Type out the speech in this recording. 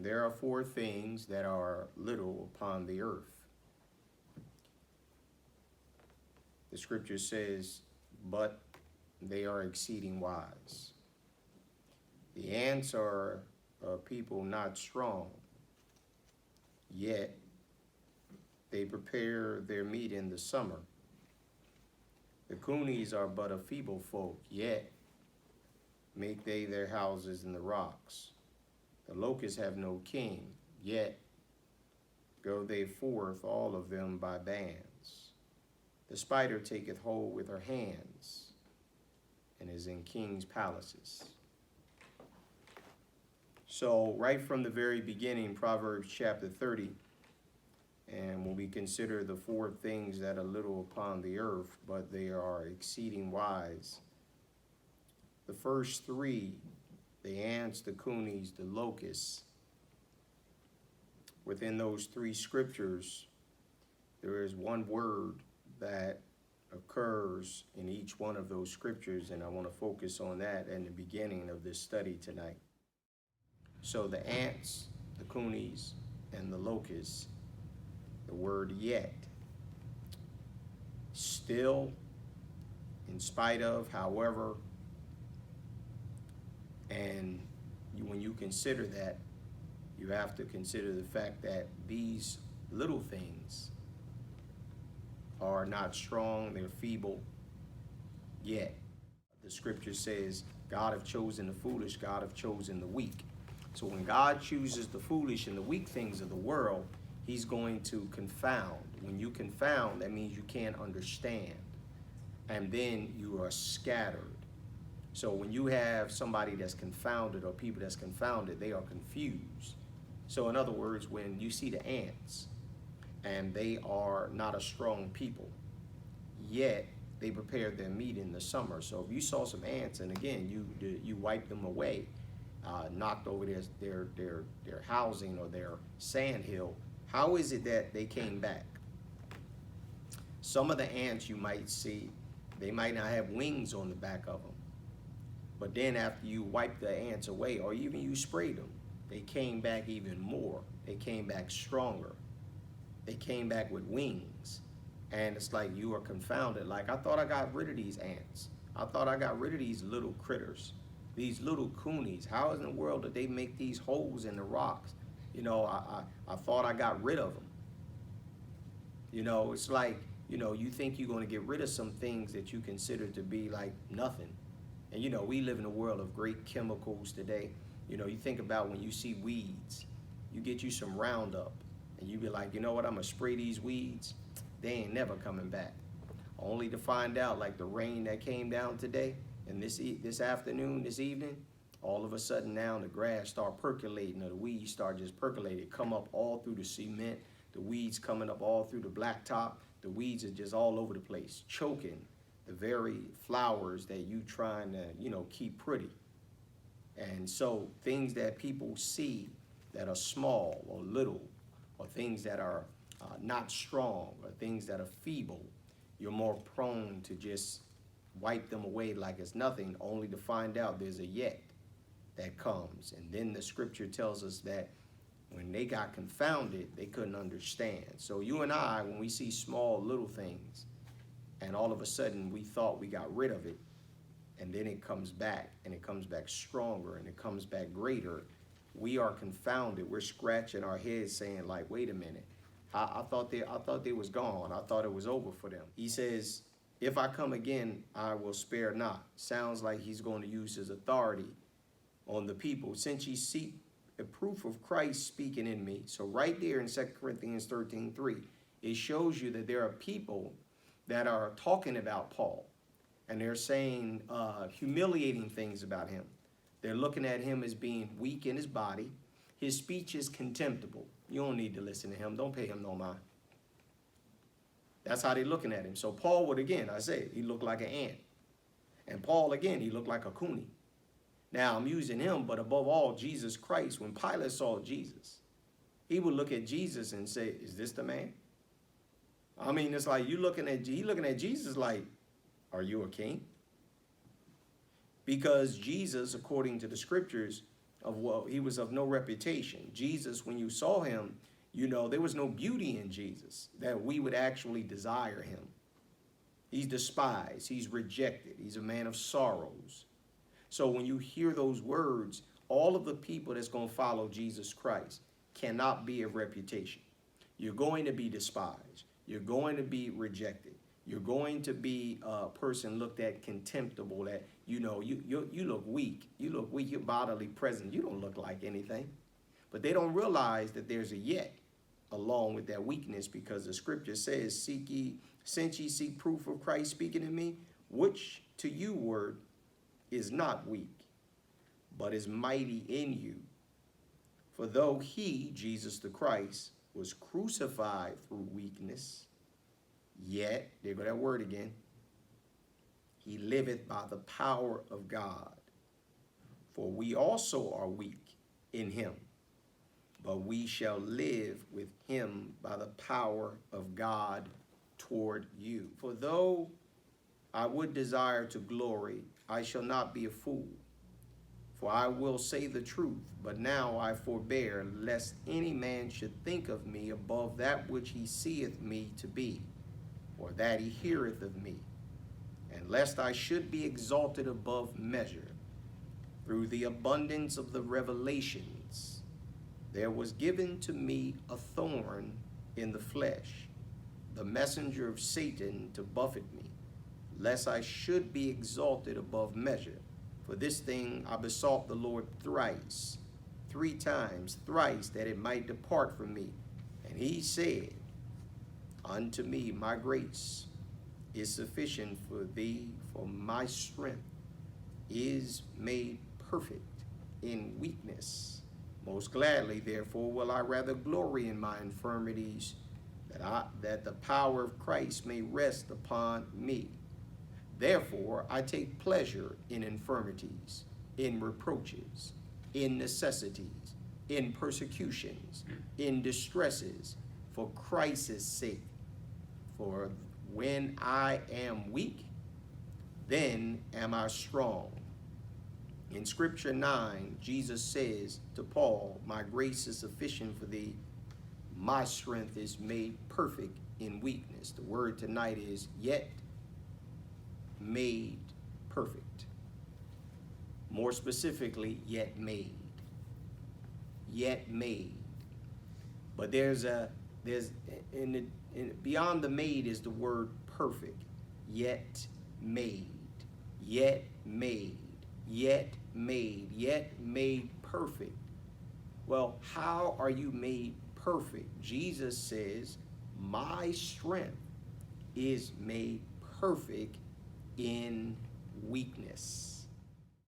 There are four things that are little upon the earth. The scripture says, but they are exceeding wise. The ants are people not strong, yet they prepare their meat in the summer. The conies are but a feeble folk, yet make they their houses in the rocks. The locusts have no king, yet go they forth all of them by bands. The spider taketh hold with her hands, and is in kings' palaces. So right from the very beginning, Proverbs chapter 30, and when we consider the four things that are little upon the earth, but they are exceeding wise, the first three, the ants, the conies, the locusts, within those three scriptures, there is one word that occurs in each one of those scriptures, and I want to focus on that in the beginning of this study tonight. So the ants, the conies, and the locusts, the word yet, still, in spite of, however, and when you consider that, you have to consider the fact that these little things are not strong, they're feeble, yet the scripture says, God have chosen the foolish, God have chosen the weak. So when God chooses the foolish and the weak things of the world, he's going to confound. When you confound, that means you can't understand. And then you are scattered. So when you have somebody that's confounded or people that's confounded, they are confused. So in other words, when you see the ants, and they are not a strong people, yet they prepare their meat in the summer. So if you saw some ants, and again, you wipe them away, knocked over their housing or their sand hill, how is it that they came back? Some of the ants you might see, they might not have wings on the back of them. But then after you wipe the ants away, or even you sprayed them, they came back even more. They came back stronger. They came back with wings. And it's like you are confounded. Like, I thought I got rid of these ants. I thought I got rid of these little critters, these little conies. How in the world did they make these holes in the rocks? You know, I thought I got rid of them. You know, it's like, you know, you think you're going to get rid of some things that you consider to be like nothing. And, you know, we live in a world of great chemicals today. You know, you think about when you see weeds, you get you some Roundup, and you be like, you know what, I'm going to spray these weeds. They ain't never coming back. Only to find out, like the rain that came down today and this afternoon, this evening, all of a sudden now the grass start percolating, or the weeds start just percolating, come up all through the cement, the weeds coming up all through the blacktop, the weeds are just all over the place, choking the very flowers that you trying to, you know, keep pretty. And so things that people see that are small or little, or things that are not strong, or things that are feeble, you're more prone to just wipe them away like it's nothing, only to find out there's a yet that comes. And then the scripture tells us that when they got confounded, they couldn't understand. So you and I, when we see small little things, and all of a sudden we thought we got rid of it, and then it comes back, and it comes back stronger, and it comes back greater, we are confounded. We're scratching our heads saying, like, wait a minute, I thought they was gone. I thought it was over for them. He says, if I come again, I will spare not. Sounds like he's going to use his authority on the people. Since ye seek a proof of Christ speaking in me. So right there in 2 Corinthians 13:3, it shows you that there are people that are talking about Paul, and they're saying humiliating things about him. They're looking at him as being weak in his body. His speech is contemptible. You don't need to listen to him. Don't pay him no mind. That's how they're looking at him. So Paul would, again, I say, he looked like an ant. And Paul, again, he looked like a coonie. Now, I'm using him, but above all, Jesus Christ, when Pilate saw Jesus, he would look at Jesus and say, is this the man? I mean, it's like he looking at Jesus like, are you a king? Because Jesus, according to the scriptures, he was of no reputation. Jesus, when you saw him, you know, there was no beauty in Jesus that we would actually desire him. He's despised, he's rejected, he's a man of sorrows. So when you hear those words, all of the people that's going to follow Jesus Christ cannot be of reputation. You're going to be despised. You're going to be rejected. You're going to be a person looked at contemptible, that, you know, you look weak. You look weak, your bodily presence. You don't look like anything. But they don't realize that there's a yet along with that weakness, because the scripture says, since ye seek proof of Christ speaking in me, which to you word is not weak, but is mighty in you. For though he, Jesus the Christ, was crucified through weakness, yet, there go that word again, he liveth by the power of God. For we also are weak in him, but we shall live with him by the power of God toward you. For though I would desire to glory, I shall not be a fool. For I will say the truth, but now I forbear, lest any man should think of me above that which he seeth me to be, or that he heareth of me, and lest I should be exalted above measure through the abundance of the revelations. There was given to me a thorn in the flesh, the messenger of Satan to buffet me, lest I should be exalted above measure. For this thing I besought the Lord three times, that it might depart from me. And he said unto me, my grace is sufficient for thee, for my strength is made perfect in weakness. Most gladly, therefore, will I rather glory in my infirmities, that the power of Christ may rest upon me. Therefore, I take pleasure in infirmities, in reproaches, in necessities, in persecutions, in distresses, for Christ's sake. For when I am weak, then am I strong. In Scripture 9, Jesus says to Paul, my grace is sufficient for thee. My strength is made perfect in weakness. The word tonight is yet made perfect. More specifically, yet made. Yet made. But beyond the made is the word perfect. Yet made. Yet made. Yet made. Yet made perfect. Well, how are you made perfect? Jesus says, my strength is made perfect in weakness.